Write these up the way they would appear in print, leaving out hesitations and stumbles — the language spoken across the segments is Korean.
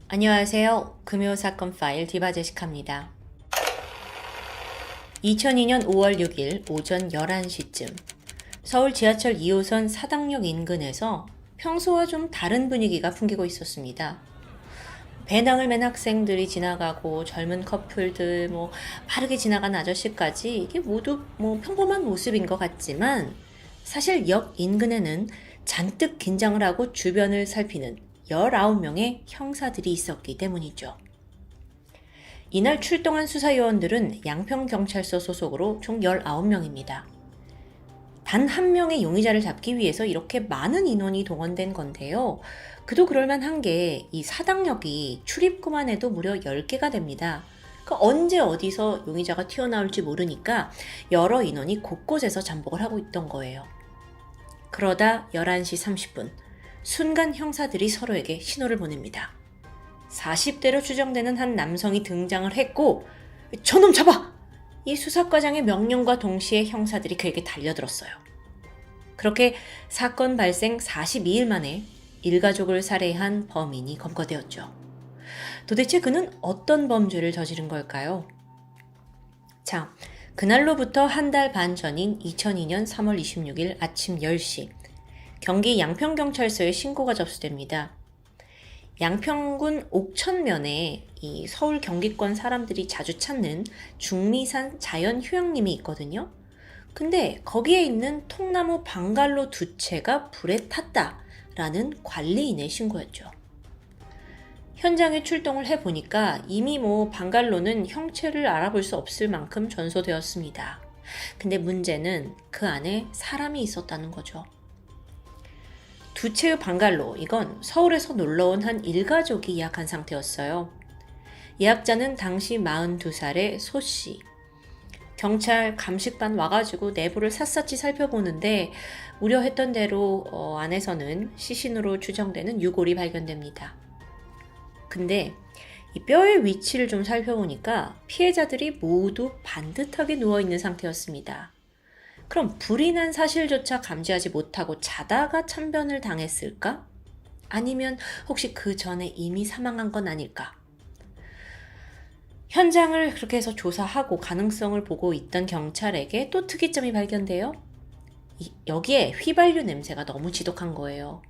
안녕하세요. 금요사건 파일 디바제시카입니다. 2002년 5월 6일 오전 11시쯤 서울 지하철 2호선 사당역 인근에서 평소와 좀 다른 분위기가 풍기고 있었습니다. 배낭을 맨 학생들이 지나가고 젊은 커플들, 빠르게 지나간 아저씨까지 이게 모두 평범한 모습인 것 같지만 사실 역 인근에는 잔뜩 긴장을 하고 주변을 살피는 19명의 형사들이 있었기 때문이죠. 이날 출동한 수사요원들은 양평경찰서 소속으로 총 19명입니다. 단 한 명의 용의자를 잡기 위해서 이렇게 많은 인원이 동원된 건데요. 그도 그럴만한 게 이 사당역이 출입구만 해도 무려 10개가 됩니다. 언제 어디서 용의자가 튀어나올지 모르니까 여러 인원이 곳곳에서 잠복을 하고 있던 거예요. 그러다 11시 30분 순간 형사들이 서로에게 신호를 보냅니다. 40대로 추정되는 한 남성이 등장을 했고 저놈 잡아! 이 수사과장의 명령과 동시에 형사들이 그에게 달려들었어요. 그렇게 사건 발생 42일 만에 일가족을 살해한 범인이 검거되었죠. 도대체 그는 어떤 범죄를 저지른 걸까요? 자, 그날로부터 한 달 반 전인 2002년 3월 26일 아침 10시 경기 양평경찰서에 신고가 접수됩니다. 양평군 옥천면에 이 서울 경기권 사람들이 자주 찾는 중미산 자연휴양림이 있거든요. 근데 거기에 있는 통나무 방갈로 2채가 불에 탔다라는 관리인의 신고였죠. 현장에 출동을 해보니까 이미 방갈로는 형체를 알아볼 수 없을 만큼 전소되었습니다. 근데 문제는 그 안에 사람이 있었다는 거죠. 2채의 방갈로, 이건 서울에서 놀러온 한 일가족이 예약한 상태였어요. 예약자는 당시 42살의 소씨. 경찰 감식반 와가지고 내부를 샅샅이 살펴보는데 우려했던 대로 안에서는 시신으로 추정되는 유골이 발견됩니다. 근데 이 뼈의 위치를 좀 살펴보니까 피해자들이 모두 반듯하게 누워있는 상태였습니다. 그럼 불이 난 사실조차 감지하지 못하고 자다가 참변을 당했을까? 아니면 혹시 그 전에 이미 사망한 건 아닐까? 현장을 그렇게 해서 조사하고 가능성을 보고 있던 경찰에게 또 특이점이 발견돼요. 여기에 휘발유 냄새가 너무 지독한 거예요.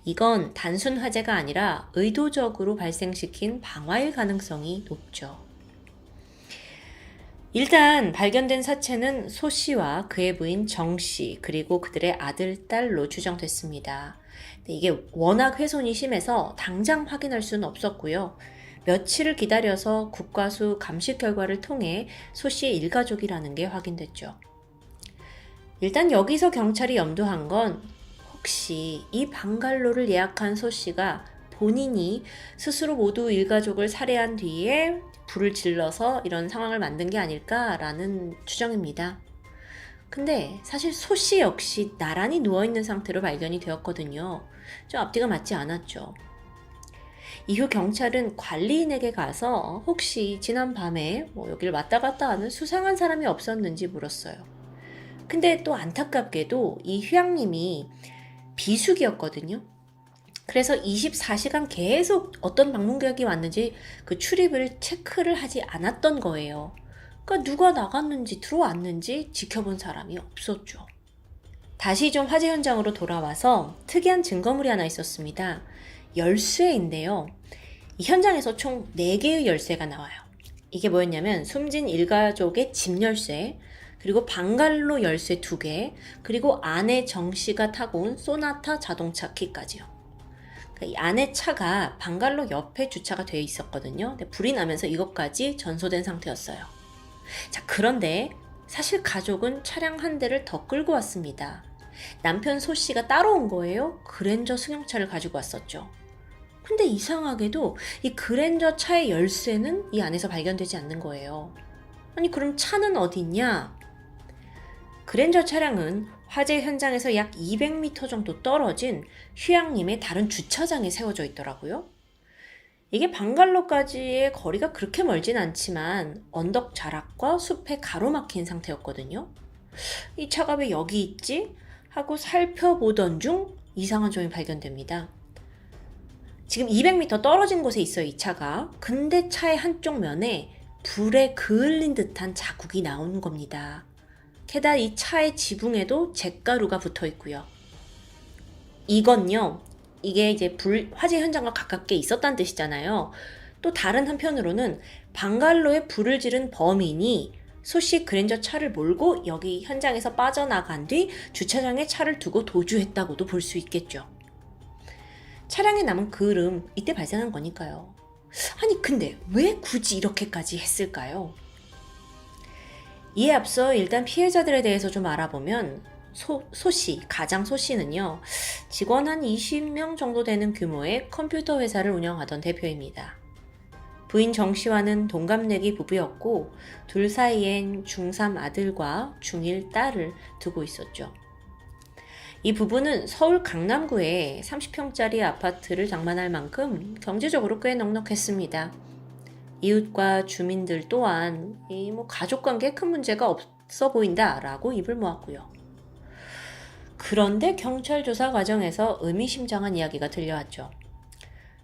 이건 단순 화재가 아니라 의도적으로 발생시킨 방화일 가능성이 높죠. 일단 발견된 사체는 소 씨와 그의 부인 정 씨, 그리고 그들의 아들, 딸로 추정됐습니다. 이게 워낙 훼손이 심해서 당장 확인할 수는 없었고요. 며칠을 기다려서 국과수 감식 결과를 통해 소 씨의 일가족이라는 게 확인됐죠. 일단 여기서 경찰이 염두한 건 혹시 이 방갈로를 예약한 소 씨가 본인이 스스로 모두 일가족을 살해한 뒤에 불을 질러서 이런 상황을 만든 게 아닐까라는 추정입니다. 근데 사실 소 씨 역시 나란히 누워있는 상태로 발견이 되었거든요. 좀 앞뒤가 맞지 않았죠. 이후 경찰은 관리인에게 가서 혹시 지난 밤에 여길 왔다 갔다 하는 수상한 사람이 없었는지 물었어요. 근데 또 안타깝게도 이 휴양림이 비수기였거든요. 그래서 24시간 계속 어떤 방문객이 왔는지 그 출입을 체크를 하지 않았던 거예요. 그러니까 누가 나갔는지 들어왔는지 지켜본 사람이 없었죠. 다시 좀 화재 현장으로 돌아와서 특이한 증거물이 하나 있었습니다. 열쇠인데요. 이 현장에서 총 4개의 열쇠가 나와요. 이게 뭐였냐면 숨진 일가족의 집 열쇠, 그리고 방갈로 열쇠 2개, 그리고 아내 정 씨가 타고 온 소나타 자동차 키까지요. 이 안에 차가 방갈로 옆에 주차가 되어 있었거든요. 근데 불이 나면서 이것까지 전소된 상태였어요. 자, 그런데 사실 가족은 차량 한 대를 더 끌고 왔습니다. 남편 소 씨가 따로 온 거예요. 그랜저 승용차를 가지고 왔었죠. 근데 이상하게도 이 그랜저 차의 열쇠는 이 안에서 발견되지 않는 거예요. 아니, 그럼 차는 어디 있냐? 그랜저 차량은 화재 현장에서 약 200m 정도 떨어진 휴양림의 다른 주차장에 세워져 있더라고요. 이게 방갈로까지의 거리가 그렇게 멀진 않지만 언덕 자락과 숲에 가로막힌 상태였거든요. 이 차가 왜 여기 있지? 하고 살펴보던 중 이상한 점이 발견됩니다. 지금 200m 떨어진 곳에 있어요, 이 차가. 근데 차의 한쪽 면에 불에 그을린 듯한 자국이 나오는 겁니다. 게다가 이 차의 지붕에도 잿가루가 붙어 있고요. 이건요, 이게 이제 화재 현장과 가깝게 있었다는 뜻이잖아요. 또 다른 한편으로는 방갈로에 불을 지른 범인이 소씨 그랜저 차를 몰고 여기 현장에서 빠져나간 뒤 주차장에 차를 두고 도주했다고도 볼 수 있겠죠. 차량에 남은 그을음, 이때 발생한 거니까요. 아니 근데 왜 굳이 이렇게까지 했을까요? 이에 앞서 일단 피해자들에 대해서 좀 알아보면 소씨, 가장 소씨는요, 직원 한 20명 정도 되는 규모의 컴퓨터 회사를 운영하던 대표입니다. 부인 정씨와는 동갑내기 부부였고 둘 사이엔 중3 아들과 중1 딸을 두고 있었죠. 이 부부는 서울 강남구에 30평짜리 아파트를 장만할 만큼 경제적으로 꽤 넉넉했습니다. 이웃과 주민들 또한 가족관계에 큰 문제가 없어 보인다라고 입을 모았고요. 그런데 경찰 조사 과정에서 의미심장한 이야기가 들려왔죠.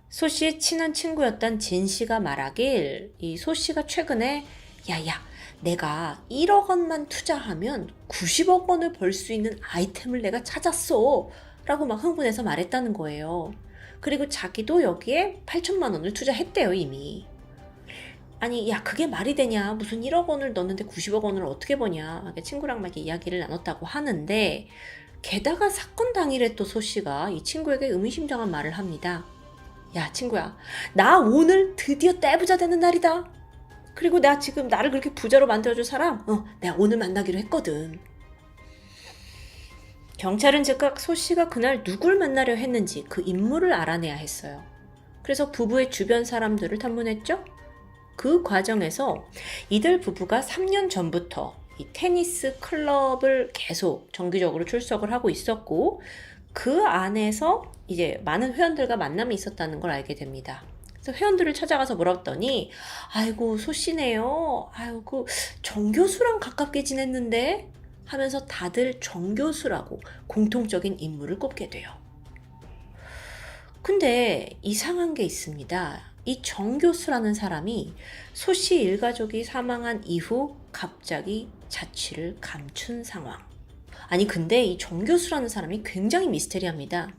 소 씨의 친한 친구였던 진 씨가 말하길 이 소 씨가 최근에 야야 내가 1억 원만 투자하면 90억 원을 벌 수 있는 아이템을 내가 찾았어 라고 막 흥분해서 말했다는 거예요. 그리고 자기도 여기에 8천만 원을 투자했대요 이미. 아니 야 그게 말이 되냐, 무슨 1억 원을 넣었는데 90억 원을 어떻게 버냐, 친구랑 막 이야기를 나눴다고 하는데, 게다가 사건 당일에 또 소 씨가 이 친구에게 의미심장한 말을 합니다. 야 친구야, 나 오늘 드디어 떼부자 되는 날이다. 그리고 내가 지금 나를 그렇게 부자로 만들어줄 사람 내가 오늘 만나기로 했거든. 경찰은 즉각 소 씨가 그날 누굴 만나려 했는지 그 인물을 알아내야 했어요. 그래서 부부의 주변 사람들을 탐문했죠. 그 과정에서 이들 부부가 3년 전부터 이 테니스 클럽을 계속 정기적으로 출석을 하고 있었고, 그 안에서 이제 많은 회원들과 만남이 있었다는 걸 알게 됩니다. 그래서 회원들을 찾아가서 물었더니 아이고 소씨네요. 아이고 정교수랑 가깝게 지냈는데 하면서 다들 정교수라고 공통적인 인물을 꼽게 돼요. 근데 이상한 게 있습니다. 이 정교수라는 사람이 소씨 일가족이 사망한 이후 갑자기 자취를 감춘 상황. 아니 근데 이 정교수라는 사람이 굉장히 미스테리합니다.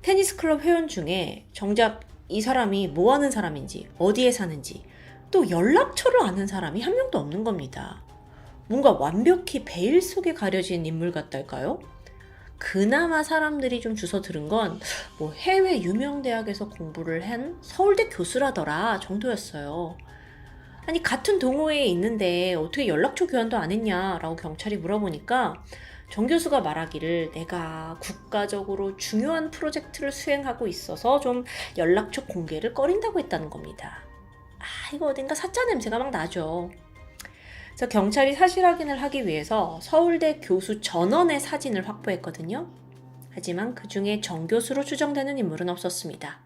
테니스 클럽 회원 중에 정작 이 사람이 뭐 하는 사람인지, 어디에 사는지, 또 연락처를 아는 사람이 한 명도 없는 겁니다. 뭔가 완벽히 베일 속에 가려진 인물 같달까요? 그나마 사람들이 좀 주워 들은 건 뭐 해외 유명 대학에서 공부를 한 서울대 교수라더라 정도였어요. 아니 같은 동호회에 있는데 어떻게 연락처 교환도 안 했냐라고 경찰이 물어보니까 정 교수가 말하기를 내가 국가적으로 중요한 프로젝트를 수행하고 있어서 좀 연락처 공개를 꺼린다고 했다는 겁니다. 이거 어딘가 사짜 냄새가 막 나죠. 그래서 경찰이 사실 확인을 하기 위해서 서울대 교수 전원의 사진을 확보했거든요. 하지만 그 중에 정 교수로 추정되는 인물은 없었습니다.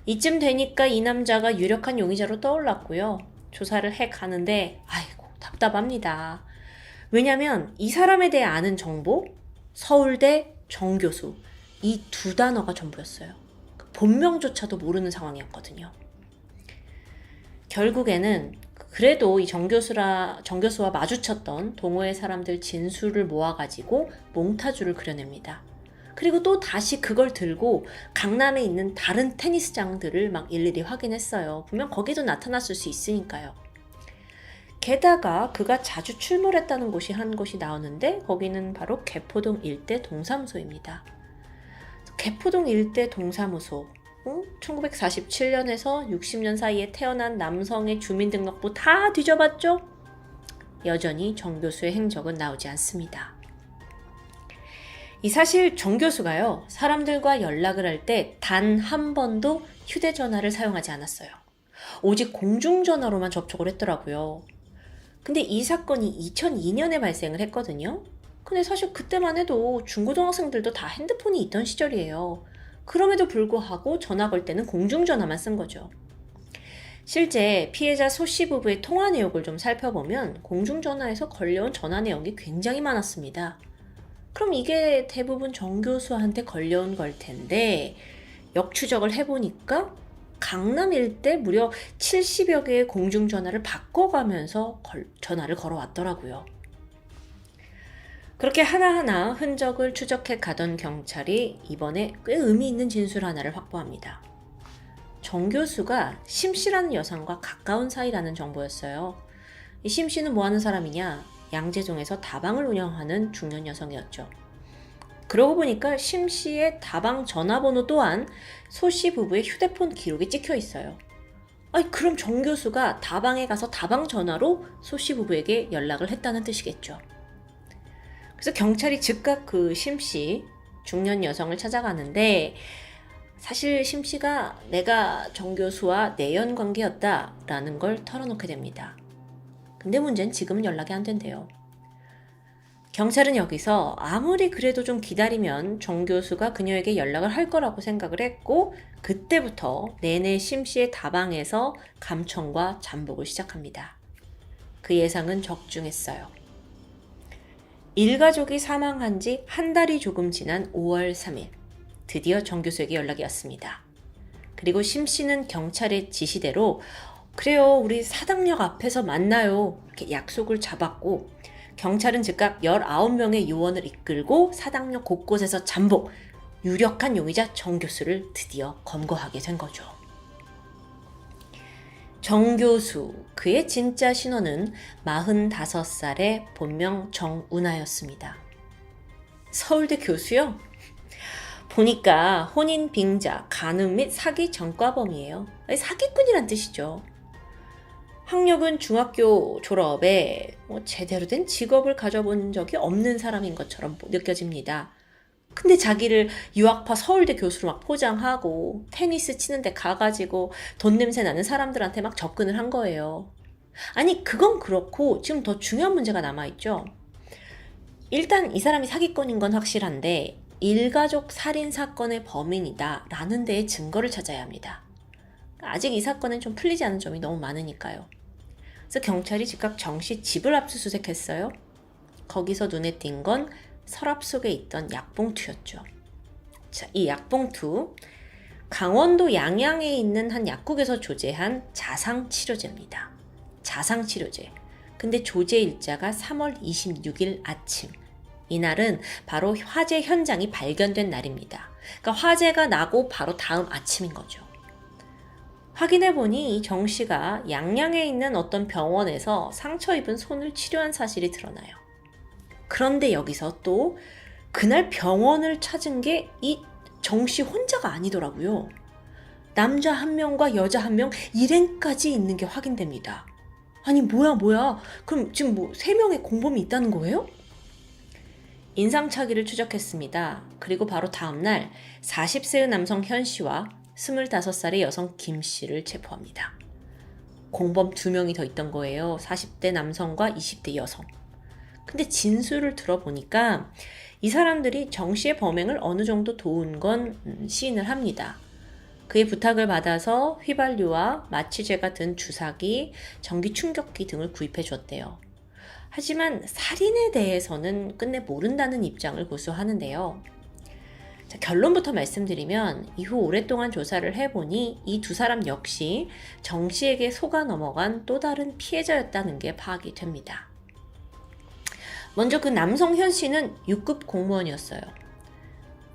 이쯤 되니까 이 남자가 유력한 용의자로 떠올랐고요. 조사를 해가는데 아이고 답답합니다. 왜냐면 이 사람에 대해 아는 정보, 서울대 정 교수, 이 두 단어가 전부였어요. 본명조차도 모르는 상황이었거든요. 결국에는 그래도 이 정 교수와 마주쳤던 동호회 사람들 진술을 모아가지고 몽타주를 그려냅니다. 그리고 또 다시 그걸 들고 강남에 있는 다른 테니스장들을 막 일일이 확인했어요. 분명 거기도 나타났을 수 있으니까요. 게다가 그가 자주 출몰했다는 곳이 한 곳이 나오는데 거기는 바로 개포동 일대 동사무소입니다. 개포동 일대 동사무소, 1947년에서 60년 사이에 태어난 남성의 주민등록부 다 뒤져봤죠? 여전히 정 교수의 행적은 나오지 않습니다. 이 사실 정 교수가요, 사람들과 연락을 할 때 단 한 번도 휴대전화를 사용하지 않았어요. 오직 공중전화로만 접촉을 했더라고요. 근데 이 사건이 2002년에 발생을 했거든요. 근데 사실 그때만 해도 중고등학생들도 다 핸드폰이 있던 시절이에요. 그럼에도 불구하고 전화 걸 때는 공중전화만 쓴 거죠. 실제 피해자 소씨 부부의 통화 내역을 좀 살펴보면 공중전화에서 걸려온 전화 내역이 굉장히 많았습니다. 그럼 이게 대부분 정 교수한테 걸려온 걸 텐데 역추적을 해보니까 강남 일대 무려 70여 개의 공중전화를 바꿔가면서 전화를 걸어왔더라고요. 그렇게 하나하나 흔적을 추적해 가던 경찰이 이번에 꽤 의미 있는 진술 하나를 확보합니다. 정 교수가 심 씨라는 여성과 가까운 사이라는 정보였어요. 이 심 씨는 뭐 하는 사람이냐? 양재동에서 다방을 운영하는 중년 여성이었죠. 그러고 보니까 심 씨의 다방 전화번호 또한 소 씨 부부의 휴대폰 기록에 찍혀 있어요. 아니, 그럼 정 교수가 다방에 가서 다방 전화로 소 씨 부부에게 연락을 했다는 뜻이겠죠. 그래서 경찰이 즉각 그 심 씨, 중년 여성을 찾아가는데 사실 심 씨가 내가 정 교수와 내연 관계였다라는 걸 털어놓게 됩니다. 근데 문제는 지금은 연락이 안 된대요. 경찰은 여기서 아무리 그래도 좀 기다리면 정 교수가 그녀에게 연락을 할 거라고 생각을 했고 그때부터 내내 심 씨의 다방에서 감청과 잠복을 시작합니다. 그 예상은 적중했어요. 일가족이 사망한 지 한 달이 조금 지난 5월 3일 드디어 정 교수에게 연락이 왔습니다. 그리고 심 씨는 경찰의 지시대로 그래요, 우리 사당역 앞에서 만나요 이렇게 약속을 잡았고 경찰은 즉각 19명의 요원을 이끌고 사당역 곳곳에서 잠복, 유력한 용의자 정 교수를 드디어 검거하게 된 거죠. 정 교수, 그의 진짜 신원은 45살의 본명 정운하였습니다. 서울대 교수요? 보니까 혼인 빙자, 간음 및 사기 전과범이에요. 사기꾼이란 뜻이죠. 학력은 중학교 졸업에 제대로 된 직업을 가져본 적이 없는 사람인 것처럼 느껴집니다. 근데 자기를 유학파 서울대 교수로 막 포장하고 테니스 치는데 가가지고 돈 냄새 나는 사람들한테 막 접근을 한 거예요. 아니, 그건 그렇고 지금 더 중요한 문제가 남아있죠. 일단 이 사람이 사기꾼인 건 확실한데 일가족 살인사건의 범인이다 라는 데에 증거를 찾아야 합니다. 아직 이 사건은 좀 풀리지 않은 점이 너무 많으니까요. 그래서 경찰이 즉각 정씨 집을 압수수색했어요. 거기서 눈에 띈 건 서랍 속에 있던 약봉투였죠. 자, 이 약봉투, 강원도 양양에 있는 한 약국에서 조제한 자상치료제입니다. 자상치료제. 근데 조제 일자가 3월 26일 아침. 이날은 바로 화재 현장이 발견된 날입니다. 그러니까 화재가 나고 바로 다음 아침인 거죠. 확인해보니 이 정 씨가 양양에 있는 어떤 병원에서 상처 입은 손을 치료한 사실이 드러나요. 그런데 여기서 또 그날 병원을 찾은 게 이 정 씨 혼자가 아니더라고요. 남자 한 명과 여자 한 명, 일행까지 있는 게 확인됩니다. 아니 뭐야? 그럼 지금 3명의 공범이 있다는 거예요? 인상착의를 추적했습니다. 그리고 바로 다음날 40세의 남성 현 씨와 25살의 여성 김 씨를 체포합니다. 공범 2명이 더 있던 거예요. 40대 남성과 20대 여성. 근데 진술을 들어보니까 이 사람들이 정 씨의 범행을 어느 정도 도운 건 시인을 합니다. 그의 부탁을 받아서 휘발유와 마취제 같은 주사기, 전기 충격기 등을 구입해 줬대요. 하지만 살인에 대해서는 끝내 모른다는 입장을 고수하는데요. 자, 결론부터 말씀드리면 이후 오랫동안 조사를 해보니 이 두 사람 역시 정 씨에게 속아 넘어간 또 다른 피해자였다는 게 파악이 됩니다. 먼저 그 남성 현 씨는 6급 공무원이었어요.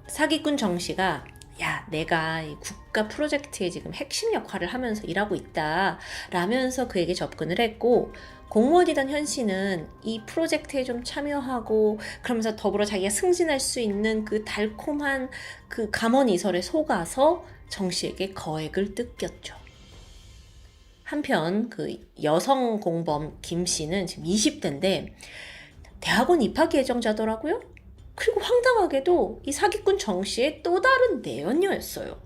사기꾼 정 씨가 야, 내가 이 국가 프로젝트에 지금 핵심 역할을 하면서 일하고 있다 라면서 그에게 접근을 했고 공무원이던 현 씨는 이 프로젝트에 좀 참여하고 그러면서 더불어 자기가 승진할 수 있는 그 달콤한 그 감언이설에 속아서 정 씨에게 거액을 뜯겼죠. 한편 그 여성 공범 김 씨는 지금 20대인데 대학원 입학 예정자더라고요. 그리고 황당하게도 이 사기꾼 정 씨의 또 다른 내연녀였어요.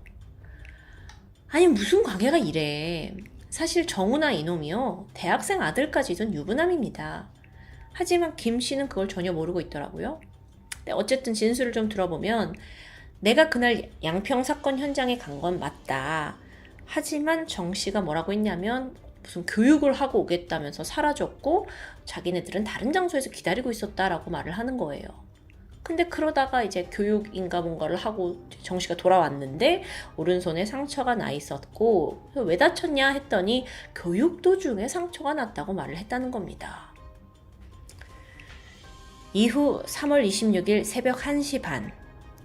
아니 무슨 관계가 이래. 사실 정우나 이놈이요. 대학생 아들까지 둔 유부남입니다. 하지만 김 씨는 그걸 전혀 모르고 있더라고요. 어쨌든 진술을 좀 들어보면 내가 그날 양평 사건 현장에 간 건 맞다. 하지만 정 씨가 뭐라고 했냐면 무슨 교육을 하고 오겠다면서 사라졌고 자기네들은 다른 장소에서 기다리고 있었다라고 말을 하는 거예요. 근데 그러다가 이제 교육인가 뭔가를 하고 정 씨가 돌아왔는데 오른손에 상처가 나 있었고 왜 다쳤냐 했더니 교육 도중에 상처가 났다고 말을 했다는 겁니다. 이후 3월 26일 새벽 1시 반,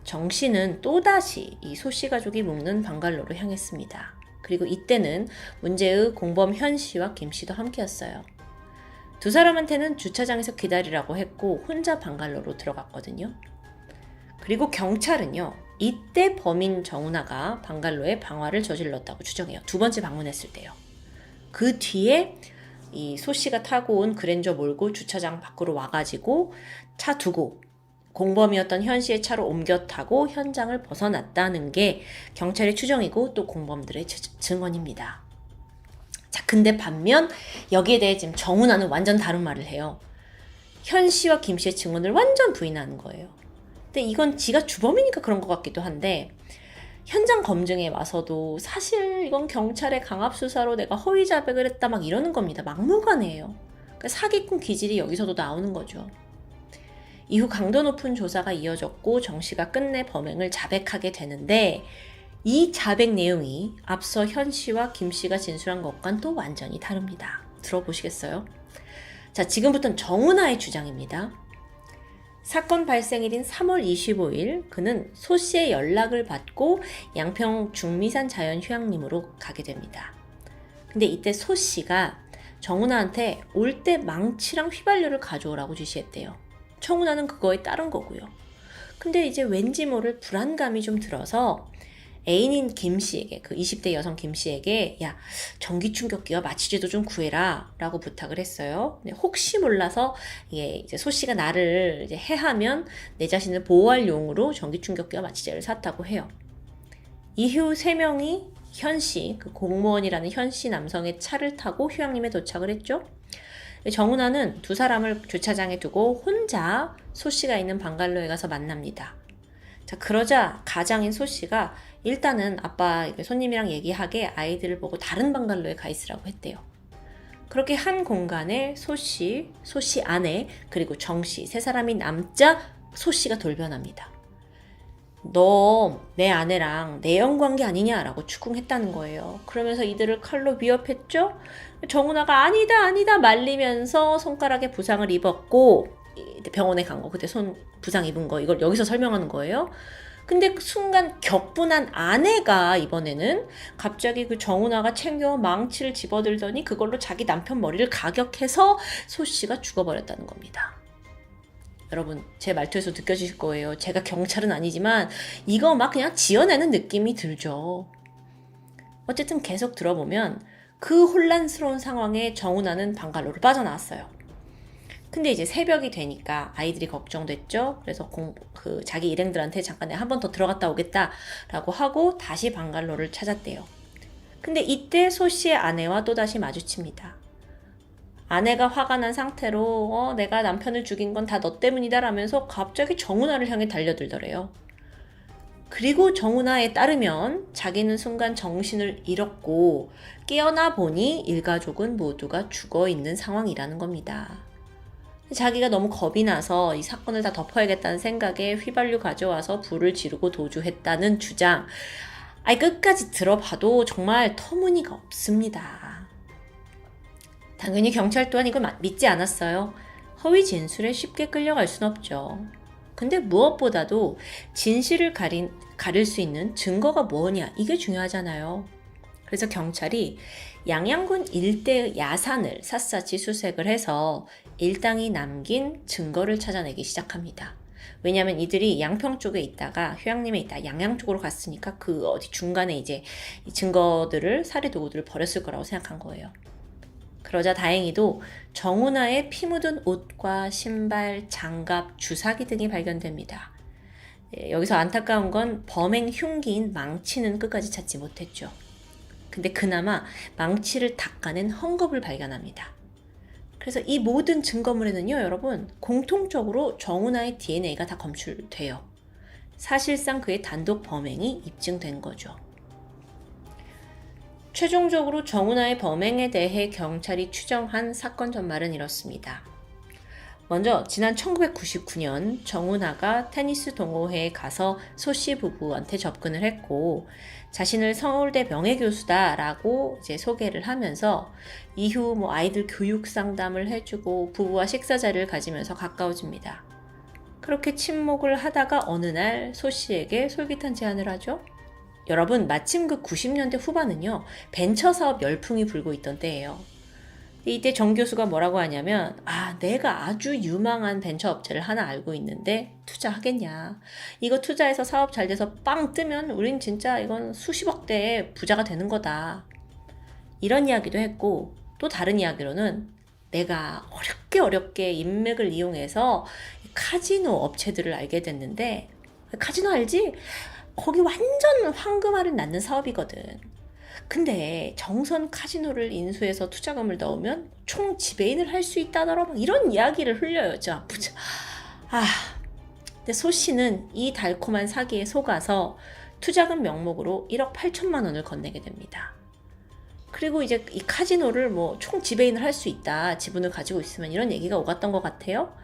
정 씨는 또다시 이 소 씨 가족이 묵는 방갈로로 향했습니다. 그리고 이때는 문제의 공범 현 씨와 김 씨도 함께였어요. 두 사람한테는 주차장에서 기다리라고 했고 혼자 방갈로로 들어갔거든요. 그리고 경찰은요, 이때 범인 정은아가 방갈로에 방화를 저질렀다고 추정해요. 두 번째 방문했을 때요. 그 뒤에 이 소 씨가 타고 온 그랜저 몰고 주차장 밖으로 와가지고 차 두고 공범이었던 현 씨의 차로 옮겨 타고 현장을 벗어났다는 게 경찰의 추정이고 또 공범들의 증언입니다. 자, 근데 반면 여기에 대해 지금 정은아는 완전 다른 말을 해요. 현 씨와 김 씨의 증언을 완전 부인하는 거예요. 근데 이건 지가 주범이니까 그런 것 같기도 한데 현장 검증에 와서도 사실 이건 경찰의 강압수사로 내가 허위 자백을 했다 막 이러는 겁니다. 막무가내예요. 그러니까 사기꾼 기질이 여기서도 나오는 거죠. 이후 강도 높은 조사가 이어졌고 정 씨가 끝내 범행을 자백하게 되는데 이 자백 내용이 앞서 현 씨와 김 씨가 진술한 것과는 또 완전히 다릅니다. 들어보시겠어요? 자, 지금부터는 정은아의 주장입니다. 사건 발생일인 3월 25일 그는 소 씨의 연락을 받고 양평 중미산 자연휴양림으로 가게 됩니다. 근데 이때 소 씨가 정은아한테 올 때 망치랑 휘발유를 가져오라고 지시했대요. 정은아는 그거에 따른 거고요. 근데 이제 왠지 모를 불안감이 좀 들어서 애인인 김 씨에게, 그 20대 여성 김 씨에게 야, 전기 충격기와 마취제도 좀 구해라 라고 부탁을 했어요. 근데 혹시 몰라서 이제 소 씨가 나를 이제 해하면 내 자신을 보호할 용으로 전기 충격기와 마취제를 샀다고 해요. 이후 3명이 현 씨, 그 공무원이라는 현 씨 남성의 차를 타고 휴양림에 도착을 했죠. 정은아는 두 사람을 주차장에 두고 혼자 소 씨가 있는 방갈로에 가서 만납니다. 자, 그러자 가장인 소 씨가 일단은 아빠 손님이랑 얘기하게 아이들을 보고 다른 방갈로에 가 있으라고 했대요. 그렇게 한 공간에 소 씨 아내, 그리고 정 씨, 세 사람이 남자 소 씨가 돌변합니다. 너 내 아내랑 내연관계 아니냐라고 추궁했다는 거예요. 그러면서 이들을 칼로 위협했죠. 정은아가 아니다 말리면서 손가락에 부상을 입었고 병원에 간 거, 그때 손 부상 입은 거, 이걸 여기서 설명하는 거예요. 근데 순간 격분한 아내가 이번에는 갑자기 그 정은아가 챙겨온 망치를 집어들더니 그걸로 자기 남편 머리를 가격해서 소 씨가 죽어버렸다는 겁니다. 여러분, 제 말투에서 느껴지실 거예요. 제가 경찰은 아니지만 이거 막 그냥 지어내는 느낌이 들죠. 어쨌든 계속 들어보면 그 혼란스러운 상황에 정은아는 방갈로를 빠져나왔어요. 근데 이제 새벽이 되니까 아이들이 걱정됐죠. 그래서 자기 일행들한테 잠깐 한 번 더 들어갔다 오겠다라고 하고 다시 방갈로를 찾았대요. 근데 이때 소 씨의 아내와 또다시 마주칩니다. 아내가 화가 난 상태로 내가 남편을 죽인 건 다 너 때문이다 라면서 갑자기 정은아를 향해 달려들더래요. 그리고 정은아에 따르면 자기는 순간 정신을 잃었고 깨어나 보니 일가족은 모두가 죽어 있는 상황이라는 겁니다. 자기가 너무 겁이 나서 이 사건을 다 덮어야겠다는 생각에 휘발유 가져와서 불을 지르고 도주했다는 주장. 끝까지 들어봐도 정말 터무니가 없습니다. 당연히 경찰 또한 이걸 믿지 않았어요. 허위 진술에 쉽게 끌려갈 순 없죠. 근데 무엇보다도 진실을 가릴 수 있는 증거가 뭐냐, 이게 중요하잖아요. 그래서 경찰이 양양군 일대의 야산을 샅샅이 수색을 해서 일당이 남긴 증거를 찾아내기 시작합니다. 왜냐하면 이들이 양평 쪽에 있다가 휴양림에 있다 양양 쪽으로 갔으니까 그 어디 중간에 이제 이 증거들을, 살해 도구들을 버렸을 거라고 생각한 거예요. 그러자 다행히도 정은아의 피 묻은 옷과 신발, 장갑, 주사기 등이 발견됩니다. 여기서 안타까운 건 범행 흉기인 망치는 끝까지 찾지 못했죠. 근데 그나마 망치를 닦아낸 헝겊을 발견합니다. 그래서 이 모든 증거물에는요, 여러분, 공통적으로 정은아의 DNA가 다 검출돼요. 사실상 그의 단독 범행이 입증된 거죠. 최종적으로 정은아의 범행에 대해 경찰이 추정한 사건 전말은 이렇습니다. 먼저 지난 1999년 정훈아가 테니스 동호회에 가서 소씨 부부한테 접근을 했고 자신을 서울대 명예교수다라고 이제 소개를 하면서 이후 뭐 아이들 교육 상담을 해주고 부부와 식사 자리를 가지면서 가까워집니다. 그렇게 친목을 하다가 어느 날 소씨에게 솔깃한 제안을 하죠. 여러분, 마침 그 90년대 후반은요, 벤처 사업 열풍이 불고 있던 때예요. 이때 정 교수가 뭐라고 하냐면, 내가 아주 유망한 벤처 업체를 하나 알고 있는데 투자하겠냐. 이거 투자해서 사업 잘 돼서 빵 뜨면 우린 진짜 이건 수십억대의 부자가 되는 거다. 이런 이야기도 했고, 또 다른 이야기로는 내가 어렵게 인맥을 이용해서 카지노 업체들을 알게 됐는데, 카지노 알지? 거기 완전 황금알은 낳는 사업이거든. 근데 정선 카지노를 인수해서 투자금을 넣으면 총 지배인을 할 수 있다더라. 이런 이야기를 흘려요. 근데 소 씨는 이 달콤한 사기에 속아서 투자금 명목으로 1억 8천만 원을 건네게 됩니다. 그리고 이제 이 카지노를 뭐 총 지배인을 할 수 있다. 지분을 가지고 있으면 이런 얘기가 오갔던 것 같아요.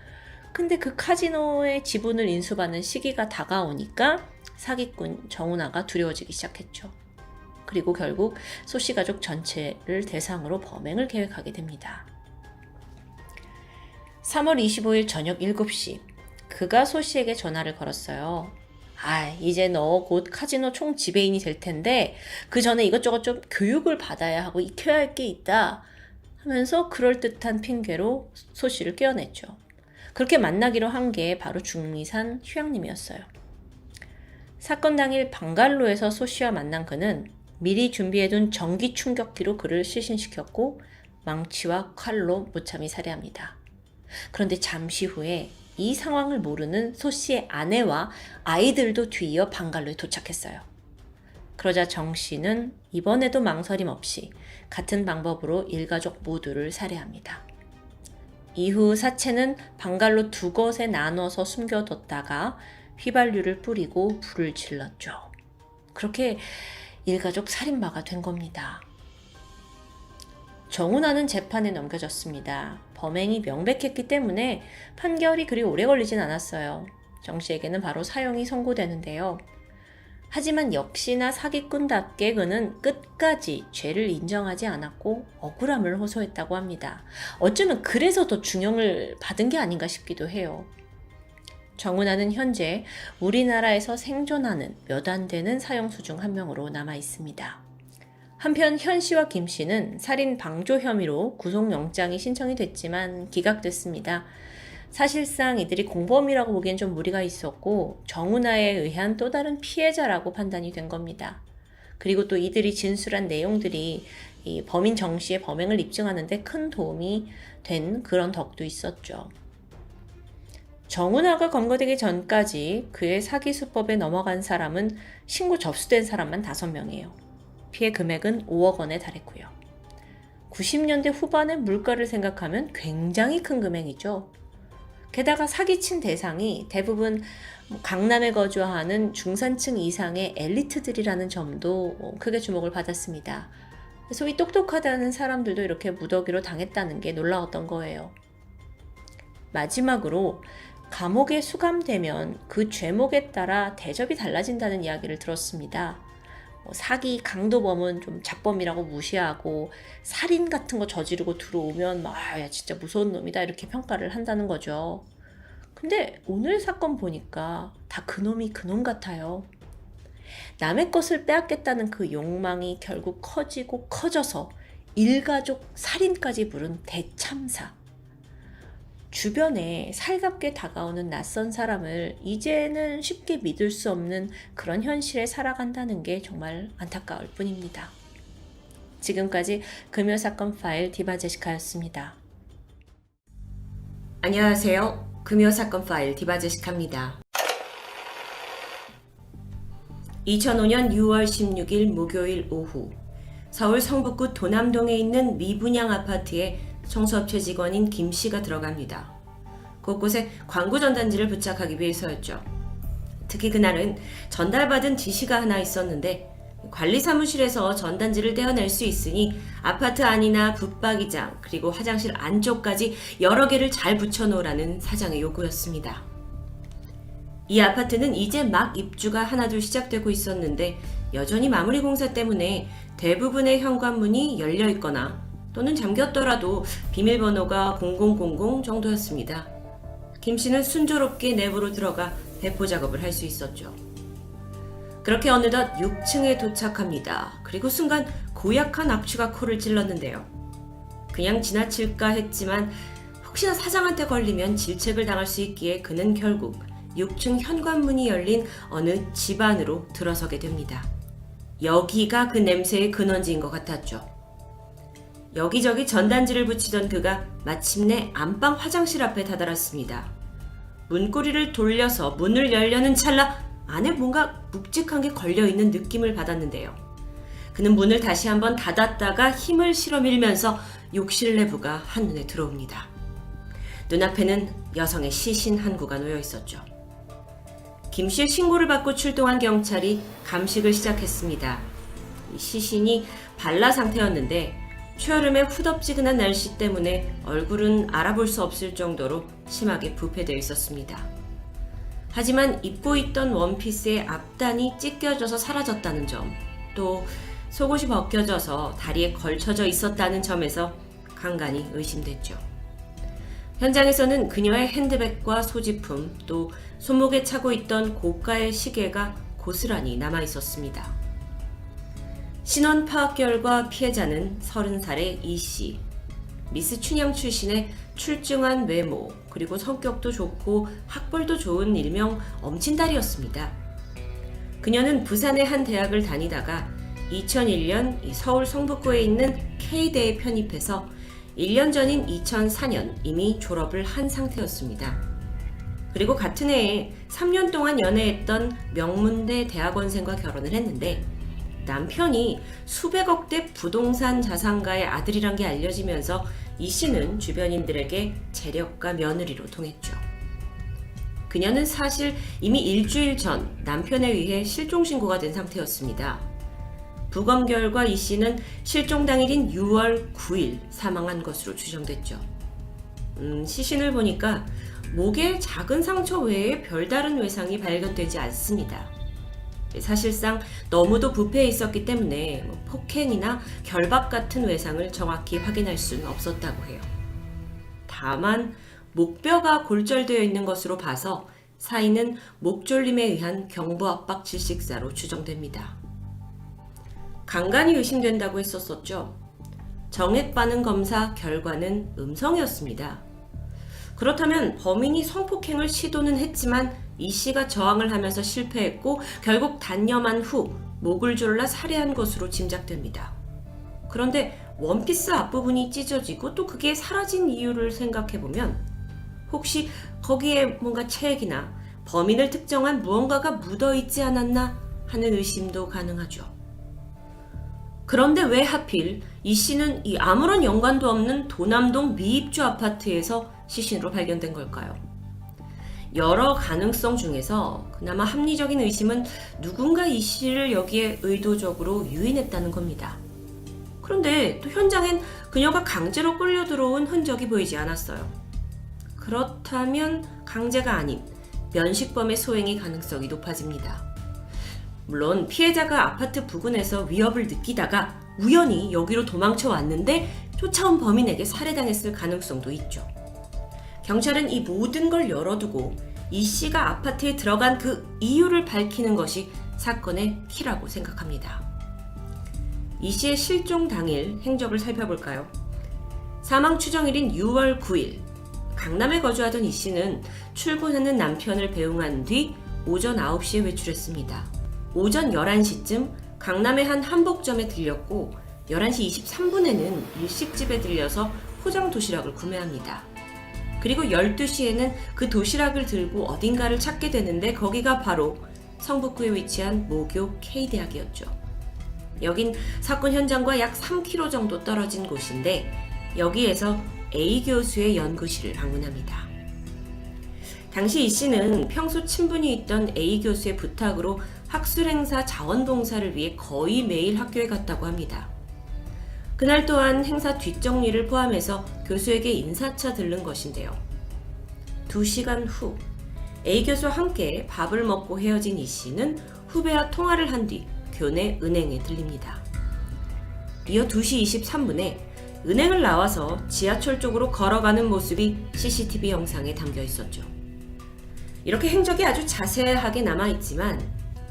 근데 그 카지노의 지분을 인수받는 시기가 다가오니까 사기꾼 정훈아가 두려워지기 시작했죠. 그리고 결국 소씨 가족 전체를 대상으로 범행을 계획하게 됩니다. 3월 25일 저녁 7시 그가 소씨에게 전화를 걸었어요. 이제 너 곧 카지노 총 지배인이 될 텐데 그 전에 이것저것 좀 교육을 받아야 하고 익혀야 할 게 있다 하면서 그럴듯한 핑계로 소씨를 깨어냈죠. 그렇게 만나기로 한 게 바로 중미산 휴양림이었어요. 사건 당일 방갈로에서 소씨와 만난 그는 미리 준비해둔 전기 충격기로 그를 실신시켰고 망치와 칼로 무참히 살해합니다. 그런데 잠시 후에 이 상황을 모르는 소씨의 아내와 아이들도 뒤이어 방갈로에 도착했어요. 그러자 정 씨는 이번에도 망설임 없이 같은 방법으로 일가족 모두를 살해합니다. 이후 사체는 방갈로 두 곳에 나눠서 숨겨뒀다가 휘발유를 뿌리고 불을 질렀죠. 그렇게 일가족 살인마가 된 겁니다. 정훈아는 재판에 넘겨졌습니다. 범행이 명백했기 때문에 판결이 그리 오래 걸리진 않았어요. 정 씨에게는 바로 사형이 선고되는데요. 하지만 역시나 사기꾼답게 그는 끝까지 죄를 인정하지 않았고 억울함을 호소했다고 합니다. 어쩌면 그래서 더 중형을 받은 게 아닌가 싶기도 해요. 정훈아는 현재 우리나라에서 생존하는 몇 안 되는 사형수 중 한 명으로 남아 있습니다. 한편 현 씨와 김 씨는 살인 방조 혐의로 구속영장이 신청이 됐지만 기각됐습니다. 사실상 이들이 공범이라고 보기엔 좀 무리가 있었고 정훈아에 의한 또 다른 피해자라고 판단이 된 겁니다. 그리고 또 이들이 진술한 내용들이 이 범인 정 씨의 범행을 입증하는 데 큰 도움이 된 그런 덕도 있었죠. 정훈아가 검거되기 전까지 그의 사기 수법에 넘어간 사람은 신고 접수된 사람만 5명이에요. 피해 금액은 5억 원에 달했고요. 90년대 후반의 물가를 생각하면 굉장히 큰 금액이죠. 게다가 사기친 대상이 대부분 강남에 거주하는 중산층 이상의 엘리트들이라는 점도 크게 주목을 받았습니다. 소위 똑똑하다는 사람들도 이렇게 무더기로 당했다는 게 놀라웠던 거예요. 마지막으로 감옥에 수감되면 그 죄목에 따라 대접이 달라진다는 이야기를 들었습니다. 사기 강도범은 좀 작범이라고 무시하고 살인 같은 거 저지르고 들어오면 야 진짜 무서운 놈이다 이렇게 평가를 한다는 거죠. 근데 오늘 사건 보니까 다 그놈이 그놈 같아요. 남의 것을 빼앗겠다는 그 욕망이 결국 커지고 커져서 일가족 살인까지 부른 대참사. 주변에 살갑게 다가오는 낯선 사람을 이제는 쉽게 믿을 수 없는 그런 현실에 살아간다는 게 정말 안타까울 뿐입니다. 지금까지 금요사건 파일 디바제시카였습니다. 안녕하세요. 금요사건 파일 디바제시카입니다. 2005년 6월 16일 목요일 오후 서울 성북구 도남동에 있는 미분양 아파트에 청소업체 직원인 김 씨가 들어갑니다. 곳곳에 광고 전단지를 부착하기 위해서였죠. 특히 그날은 전달받은 지시가 하나 있었는데 관리사무실에서 전단지를 떼어낼 수 있으니 아파트 안이나 붙박이장 그리고 화장실 안쪽까지 여러 개를 잘 붙여놓으라는 사장의 요구였습니다. 이 아파트는 이제 막 입주가 하나둘 시작되고 있었는데 여전히 마무리 공사 때문에 대부분의 현관문이 열려 있거나 또는 잠겼더라도 비밀번호가 0000 정도였습니다. 김 씨는 순조롭게 내부로 들어가 배포 작업을 할 수 있었죠. 그렇게 어느덧 6층에 도착합니다. 그리고 순간 고약한 악취가 코를 찔렀는데요. 그냥 지나칠까 했지만 혹시나 사장한테 걸리면 질책을 당할 수 있기에 그는 결국 6층 현관문이 열린 어느 집 안으로 들어서게 됩니다. 여기가 그 냄새의 근원지인 것 같았죠. 여기저기 전단지를 붙이던 그가 마침내 안방 화장실 앞에 다다랐습니다. 문고리를 돌려서 문을 열려는 찰나 안에 뭔가 묵직한 게 걸려있는 느낌을 받았는데요. 그는 문을 다시 한번 닫았다가 힘을 실어 밀면서 욕실 내부가 한눈에 들어옵니다. 눈앞에는 여성의 시신 한 구가 놓여 있었죠. 김 씨의 신고를 받고 출동한 경찰이 감식을 시작했습니다. 이 시신이 발라 상태였는데 초여름의 후덥지근한 날씨 때문에 얼굴은 알아볼 수 없을 정도로 심하게 부패되어 있었습니다. 하지만 입고 있던 원피스의 앞단이 찢겨져서 사라졌다는 점, 또 속옷이 벗겨져서 다리에 걸쳐져 있었다는 점에서 간간히 의심됐죠. 현장에서는 그녀의 핸드백과 소지품, 또 손목에 차고 있던 고가의 시계가 고스란히 남아 있었습니다. 신원 파악 결과 피해자는 30살의 이 씨. 미스 춘향 출신의 출중한 외모, 그리고 성격도 좋고 학벌도 좋은 일명 엄친딸이었습니다. 그녀는 부산의 한 대학을 다니다가 2001년 서울 성북구에 있는 K대에 편입해서 1년 전인 2004년 이미 졸업을 한 상태였습니다. 그리고 같은 해에 3년 동안 연애했던 명문대 대학원생과 결혼을 했는데 남편이 수백억대 부동산 자산가의 아들이란 게 알려지면서 이 씨는 주변인들에게 재력가 며느리로 통했죠. 그녀는 사실 이미 일주일 전 남편에 의해 실종 신고가 된 상태였습니다. 부검 결과 이 씨는 실종 당일인 6월 9일 사망한 것으로 추정됐죠. 시신을 보니까 목에 작은 상처 외에 별다른 외상이 발견되지 않습니다. 사실상 너무도 부패해 있었기 때문에 폭행이나 결박 같은 외상을 정확히 확인할 수는 없었다고 해요. 다만 목뼈가 골절되어 있는 것으로 봐서 사인은 목졸림에 의한 경부압박 질식사로 추정됩니다. 간간히 의심된다고 했었었죠. 정액 반응 검사 결과는 음성이었습니다. 그렇다면 범인이 성폭행을 시도는 했지만 이 씨가 저항을 하면서 실패했고 결국 단념한 후 목을 졸라 살해한 것으로 짐작됩니다. 그런데 원피스 앞부분이 찢어지고 또 그게 사라진 이유를 생각해보면 혹시 거기에 뭔가 체액이나 범인을 특정한 무언가가 묻어있지 않았나 하는 의심도 가능하죠. 그런데 왜 하필 이 씨는 이 아무런 연관도 없는 도남동 미입주 아파트에서 시신으로 발견된 걸까요? 여러 가능성 중에서 그나마 합리적인 의심은 누군가 이 씨를 여기에 의도적으로 유인했다는 겁니다. 그런데 또 현장엔 그녀가 강제로 끌려 들어온 흔적이 보이지 않았어요. 그렇다면 강제가 아닌 면식범의 소행의 가능성이 높아집니다. 물론 피해자가 아파트 부근에서 위협을 느끼다가 우연히 여기로 도망쳐 왔는데 쫓아온 범인에게 살해당했을 가능성도 있죠. 경찰은 이 모든 걸 열어두고 이 씨가 아파트에 들어간 그 이유를 밝히는 것이 사건의 키라고 생각합니다. 이 씨의 실종 당일 행적을 살펴볼까요? 사망 추정일인 6월 9일 강남에 거주하던 이 씨는 출근하는 남편을 배웅한 뒤 오전 9시에 외출했습니다. 오전 11시쯤 강남의 한 한복점에 들렸고 11시 23분에는 일식집에 들려서 포장 도시락을 구매합니다. 그리고 12시에는 그 도시락을 들고 어딘가를 찾게 되는데 거기가 바로 성북구에 위치한 모교 K대학이었죠. 여긴 사건 현장과 약 3km 정도 떨어진 곳인데 여기에서 A 교수의 연구실을 방문합니다. 당시 이 씨는 평소 친분이 있던 A 교수의 부탁으로 학술행사 자원봉사를 위해 거의 매일 학교에 갔다고 합니다. 그날 또한 행사 뒷정리를 포함해서 교수에게 인사차 들른 것인데요. 2시간 후 A 교수와 함께 밥을 먹고 헤어진 이 씨는 후배와 통화를 한 뒤 교내 은행에 들립니다. 이어 2시 23분에 은행을 나와서 지하철 쪽으로 걸어가는 모습이 CCTV 영상에 담겨 있었죠. 이렇게 행적이 아주 자세하게 남아있지만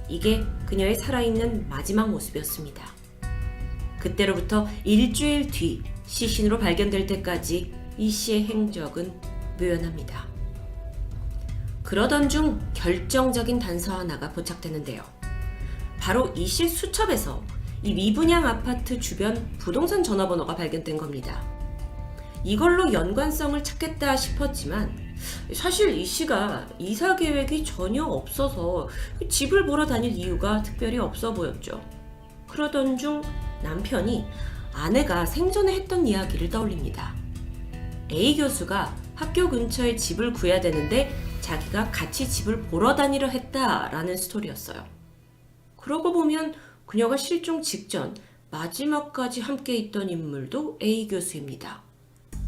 이게 그녀의 살아있는 마지막 모습이었습니다. 그때로부터 일주일 뒤 시신으로 발견될 때까지 이 씨의 행적은 묘연합니다. 그러던 중 결정적인 단서 하나가 포착되는데요. 바로 이 씨 수첩에서 이 미분양 아파트 주변 부동산 전화번호가 발견된 겁니다. 이걸로 연관성을 찾겠다 싶었지만 사실 이 씨가 이사 계획이 전혀 없어서 집을 보러 다닐 이유가 특별히 없어 보였죠. 그러던 중 남편이 아내가 생전에 했던 이야기를 떠올립니다. A 교수가 학교 근처에 집을 구해야 되는데 자기가 같이 집을 보러 다니려 했다라는 스토리였어요. 그러고 보면 그녀가 실종 직전 마지막까지 함께 있던 인물도 A 교수입니다.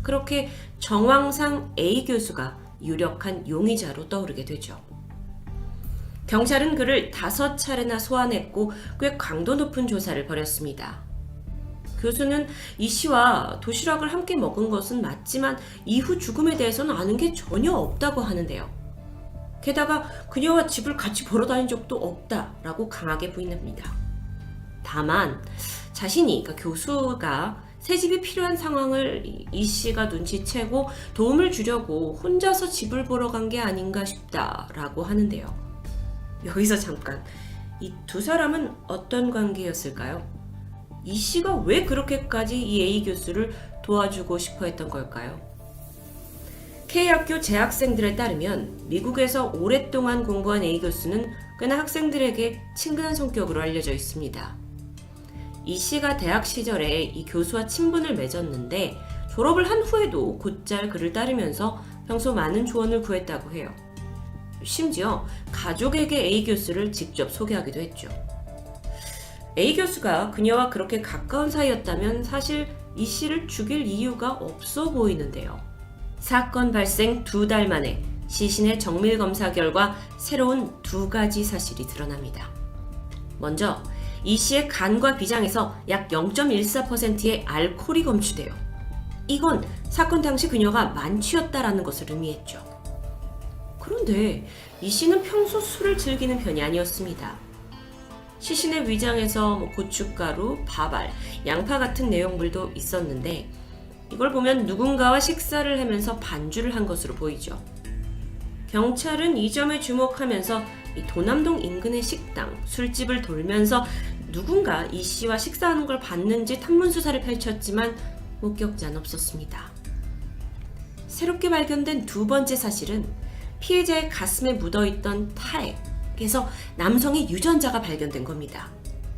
그렇게 정황상 A 교수가 유력한 용의자로 떠오르게 되죠. 경찰은 그를 5차례나 소환했고 꽤 강도 높은 조사를 벌였습니다. 교수는 이 씨와 도시락을 함께 먹은 것은 맞지만 이후 죽음에 대해서는 아는 게 전혀 없다고 하는데요. 게다가 그녀와 집을 같이 보러 다닌 적도 없다라고 강하게 부인합니다. 다만 자신이, 그러니까 교수가 새 집이 필요한 상황을 이 씨가 눈치채고 도움을 주려고 혼자서 집을 보러 간 게 아닌가 싶다라고 하는데요. 여기서 잠깐, 이 두 사람은 어떤 관계였을까요? 이 씨가 왜 그렇게까지 이 A 교수를 도와주고 싶어 했던 걸까요? K학교 재학생들에 따르면 미국에서 오랫동안 공부한 A 교수는 꽤나 학생들에게 친근한 성격으로 알려져 있습니다. 이 씨가 대학 시절에 이 교수와 친분을 맺었는데 졸업을 한 후에도 곧잘 그를 따르면서 평소 많은 조언을 구했다고 해요. 심지어 가족에게 A 교수를 직접 소개하기도 했죠. A 교수가 그녀와 그렇게 가까운 사이였다면 사실 이 씨를 죽일 이유가 없어 보이는데요. 사건 발생 2달 만에 시신의 정밀 검사 결과 새로운 2가지 사실이 드러납니다. 먼저 이 씨의 간과 비장에서 약 0.14%의 알코올이 검출돼요. 이건 사건 당시 그녀가 만취였다라는 것을 의미했죠. 그런데 이 씨는 평소 술을 즐기는 편이 아니었습니다. 시신의 위장에서 고춧가루, 밥알, 양파 같은 내용물도 있었는데 이걸 보면 누군가와 식사를 하면서 반주를 한 것으로 보이죠. 경찰은 이 점에 주목하면서 이 도남동 인근의 식당, 술집을 돌면서 누군가 이 씨와 식사하는 걸 봤는지 탐문 수사를 펼쳤지만 목격자는 없었습니다. 새롭게 발견된 2번째 사실은 피해자의 가슴에 묻어있던 타액에서 남성의 유전자가 발견된 겁니다.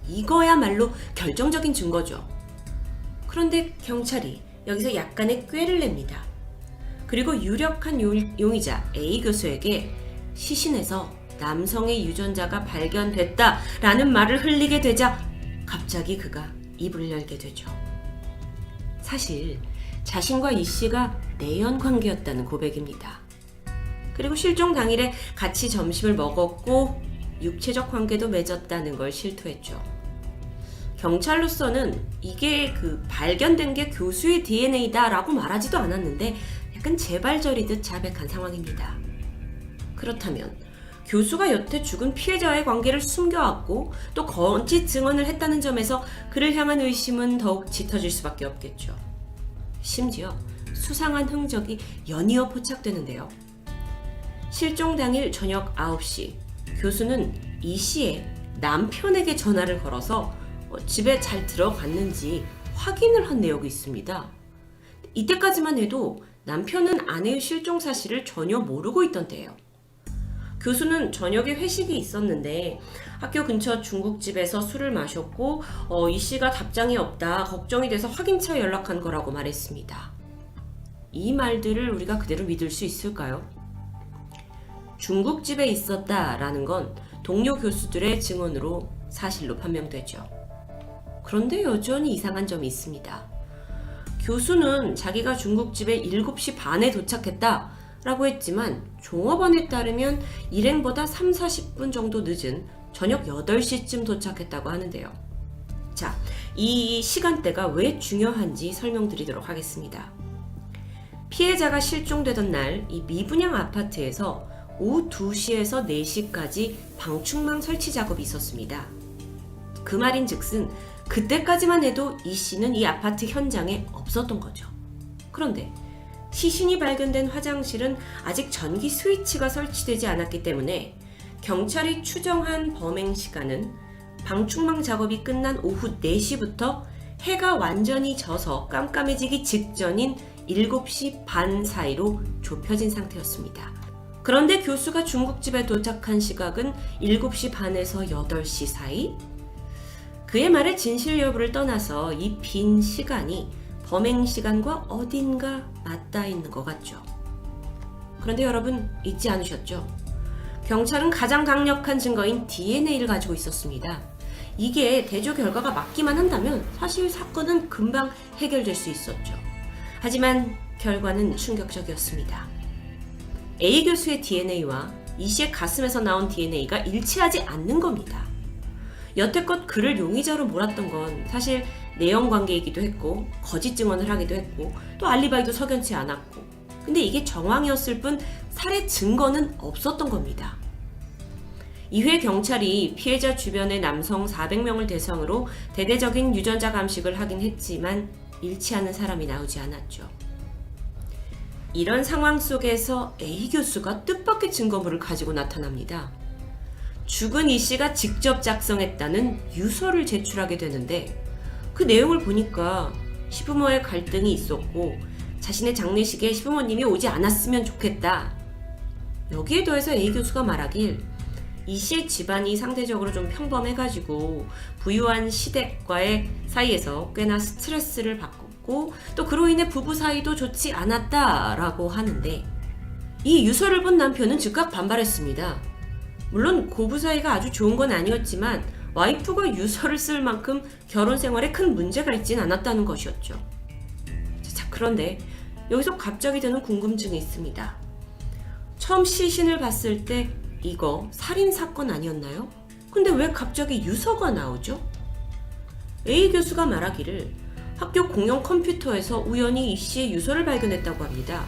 이거야말로 결정적인 증거죠. 그런데 경찰이 여기서 약간의 꾀를 냅니다. 그리고 유력한 용의자 A 교수에게 시신에서 남성의 유전자가 발견됐다라는 말을 흘리게 되자 갑자기 그가 입을 열게 되죠. 사실 자신과 이 씨가 내연 관계였다는 고백입니다. 그리고 실종 당일에 같이 점심을 먹었고 육체적 관계도 맺었다는 걸 실토했죠. 경찰로서는 이게 발견된 게 교수의 DNA다라고 말하지도 않았는데 약간 재발절이듯 자백한 상황입니다. 그렇다면 교수가 여태 죽은 피해자와의 관계를 숨겨왔고 또 거짓 증언을 했다는 점에서 그를 향한 의심은 더욱 짙어질 수밖에 없겠죠. 심지어 수상한 흔적이 연이어 포착되는데요. 실종 당일 저녁 9시 교수는 이 씨의 남편에게 전화를 걸어서 집에 잘 들어갔는지 확인을 한 내역이 있습니다. 이때까지만 해도 남편은 아내의 실종 사실을 전혀 모르고 있던 때예요. 교수는 저녁에 회식이 있었는데 학교 근처 중국집에서 술을 마셨고 이 씨가 답장이 없다 걱정이 돼서 확인차 연락한 거라고 말했습니다. 이 말들을 우리가 그대로 믿을 수 있을까요? 중국집에 있었다라는 건 동료 교수들의 증언으로 사실로 판명되죠. 그런데 여전히 이상한 점이 있습니다. 교수는 자기가 중국집에 7시 반에 도착했다 라고 했지만 종업원에 따르면 일행보다 30-40분 정도 늦은 저녁 8시쯤 도착했다고 하는데요. 자, 이 시간대가 왜 중요한지 설명드리도록 하겠습니다. 피해자가 실종되던 날 이 미분양 아파트에서 오후 2시에서 4시까지 방충망 설치 작업이 있었습니다. 그 말인즉슨 그때까지만 해도 이 씨는 이 아파트 현장에 없었던 거죠. 그런데 시신이 발견된 화장실은 아직 전기 스위치가 설치되지 않았기 때문에 경찰이 추정한 범행 시간은 방충망 작업이 끝난 오후 4시부터 해가 완전히 져서 깜깜해지기 직전인 7시 반 사이로 좁혀진 상태였습니다. 그런데 교수가 중국집에 도착한 시각은 7시 반에서 8시 사이? 그의 말의 진실 여부를 떠나서 이 빈 시간이 범행 시간과 어딘가 맞닿아 있는 것 같죠. 그런데 여러분 잊지 않으셨죠? 경찰은 가장 강력한 증거인 DNA를 가지고 있었습니다. 이게 대조 결과가 맞기만 한다면 사실 사건은 금방 해결될 수 있었죠. 하지만 결과는 충격적이었습니다. A 교수의 DNA와 이 씨의 가슴에서 나온 DNA가 일치하지 않는 겁니다. 여태껏 그를 용의자로 몰았던 건 사실 내연 관계이기도 했고 거짓 증언을 하기도 했고 또 알리바이도 석연치 않았고 근데 이게 정황이었을 뿐 살해 증거는 없었던 겁니다. 이후에 경찰이 피해자 주변의 남성 400명을 대상으로 대대적인 유전자 감식을 하긴 했지만 일치하는 사람이 나오지 않았죠. 이런 상황 속에서 A 교수가 뜻밖의 증거물을 가지고 나타납니다. 죽은 이 씨가 직접 작성했다는 유서를 제출하게 되는데 그 내용을 보니까 시부모의 갈등이 있었고 자신의 장례식에 시부모님이 오지 않았으면 좋겠다. 여기에 더해서 A 교수가 말하길 이 씨의 집안이 상대적으로 좀 평범해가지고 부유한 시댁과의 사이에서 꽤나 스트레스를 받고 또 그로 인해 부부 사이도 좋지 않았다라고 하는데 이 유서를 본 남편은 즉각 반발했습니다. 물론 고부 사이가 아주 좋은 건 아니었지만 와이프가 유서를 쓸 만큼 결혼 생활에 큰 문제가 있진 않았다는 것이었죠. 자, 그런데 여기서 갑자기 드는 궁금증이 있습니다. 처음 시신을 봤을 때 이거 살인사건 아니었나요? 근데 왜 갑자기 유서가 나오죠? A 교수가 말하기를 학교 공용 컴퓨터에서 우연히 이 씨의 유서를 발견했다고 합니다.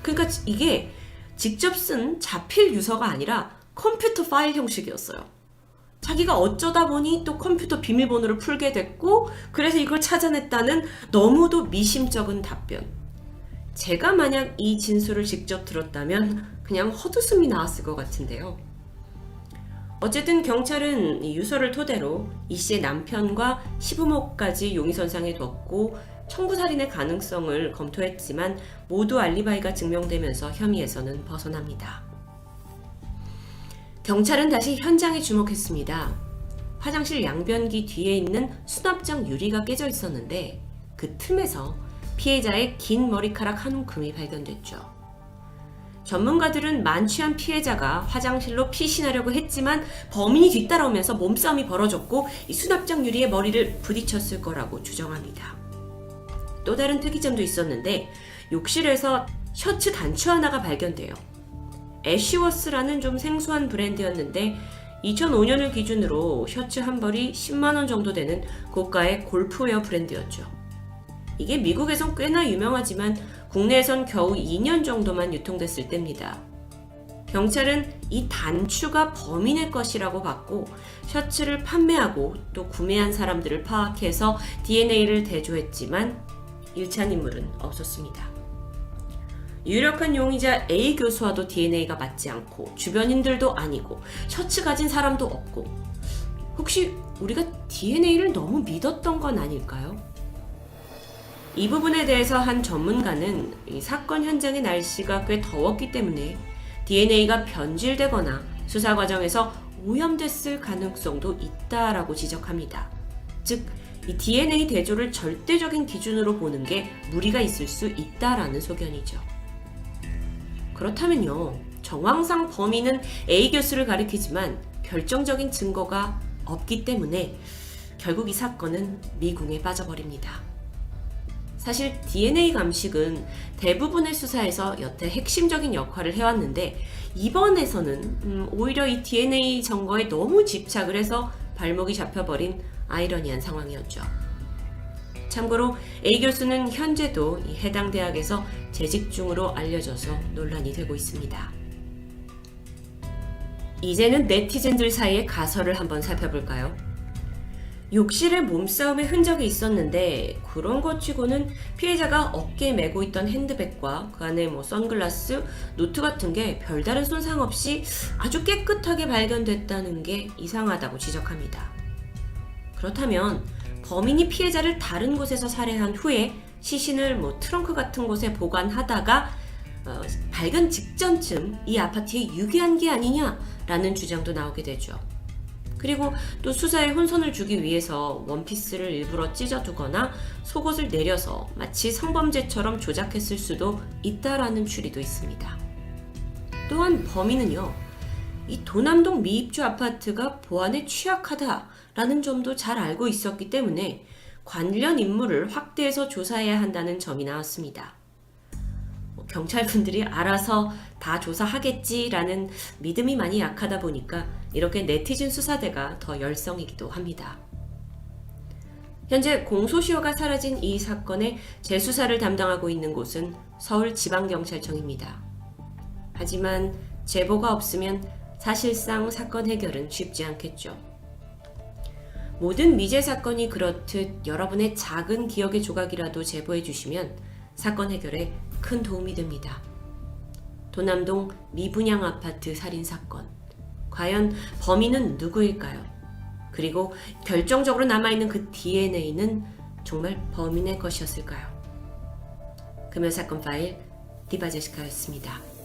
그러니까 이게 직접 쓴 자필 유서가 아니라 컴퓨터 파일 형식이었어요. 자기가 어쩌다 보니 또 컴퓨터 비밀번호를 풀게 됐고 그래서 이걸 찾아냈다는 너무도 미심쩍은 답변. 제가 만약 이 진술을 직접 들었다면 그냥 헛웃음이 나왔을 것 같은데요. 어쨌든 경찰은 이 유서를 토대로 이 씨의 남편과 시부모까지 용의선상에 뒀고 청부살인의 가능성을 검토했지만 모두 알리바이가 증명되면서 혐의에서는 벗어납니다. 경찰은 다시 현장에 주목했습니다. 화장실 양변기 뒤에 있는 수납장 유리가 깨져 있었는데 그 틈에서 피해자의 긴 머리카락 한 움큼이 발견됐죠. 전문가들은 만취한 피해자가 화장실로 피신하려고 했지만 범인이 뒤따라오면서 몸싸움이 벌어졌고 이 수납장 유리에 머리를 부딪혔을 거라고 추정합니다. 또 다른 특이점도 있었는데 욕실에서 셔츠 단추 하나가 발견돼요. 애쉬워스라는 좀 생소한 브랜드였는데 2005년을 기준으로 셔츠 한 벌이 10만원 정도 되는 고가의 골프웨어 브랜드였죠. 이게 미국에선 꽤나 유명하지만 국내에선 겨우 2년 정도만 유통됐을 때입니다. 경찰은 이 단추가 범인의 것이라고 봤고 셔츠를 판매하고 또 구매한 사람들을 파악해서 DNA를 대조했지만 일치한 인물은 없었습니다. 유력한 용의자 A 교수와도 DNA가 맞지 않고 주변인들도 아니고 셔츠 가진 사람도 없고 혹시 우리가 DNA를 너무 믿었던 건 아닐까요? 이 부분에 대해서 한 전문가는 이 사건 현장의 날씨가 꽤 더웠기 때문에 DNA가 변질되거나 수사 과정에서 오염됐을 가능성도 있다라고 지적합니다. 즉, 이 DNA 대조를 절대적인 기준으로 보는 게 무리가 있을 수 있다라는 소견이죠. 그렇다면요, 정황상 범인은 A 교수를 가리키지만 결정적인 증거가 없기 때문에 결국 이 사건은 미궁에 빠져버립니다. 사실 DNA 감식은 대부분의 수사에서 여태 핵심적인 역할을 해왔는데 이번에서는 오히려 이 DNA 증거에 너무 집착을 해서 발목이 잡혀버린 아이러니한 상황이었죠. 참고로 A 교수는 현재도 이 해당 대학에서 재직 중으로 알려져서 논란이 되고 있습니다. 이제는 네티즌들 사이의 가설을 한번 살펴볼까요? 욕실에 몸싸움의 흔적이 있었는데 그런 것 치고는 피해자가 어깨에 메고 있던 핸드백과 그 안에 선글라스, 노트 같은 게 별다른 손상 없이 아주 깨끗하게 발견됐다는 게 이상하다고 지적합니다. 그렇다면 범인이 피해자를 다른 곳에서 살해한 후에 시신을 트렁크 같은 곳에 보관하다가 발견 직전쯤 이 아파트에 유기한 게 아니냐라는 주장도 나오게 되죠. 그리고 또 수사에 혼선을 주기 위해서 원피스를 일부러 찢어두거나 속옷을 내려서 마치 성범죄처럼 조작했을 수도 있다라는 추리도 있습니다. 또한 범인은요, 이 도남동 미입주 아파트가 보안에 취약하다라는 점도 잘 알고 있었기 때문에 관련 인물을 확대해서 조사해야 한다는 점이 나왔습니다. 경찰분들이 알아서 다 조사하겠지라는 믿음이 많이 약하다 보니까 이렇게 네티즌 수사대가 더 열성이기도 합니다. 현재 공소시효가 사라진 이 사건의 재수사를 담당하고 있는 곳은 서울지방경찰청입니다. 하지만 제보가 없으면 사실상 사건 해결은 쉽지 않겠죠. 모든 미제 사건이 그렇듯 여러분의 작은 기억의 조각이라도 제보해 주시면 사건 해결에 큰 도움이 됩니다. 도남동 미분양 아파트 살인사건. 과연 범인은 누구일까요? 그리고 결정적으로 남아있는 그 DNA는 정말 범인의 것이었을까요? 금요사건 파일 디바제시카였습니다.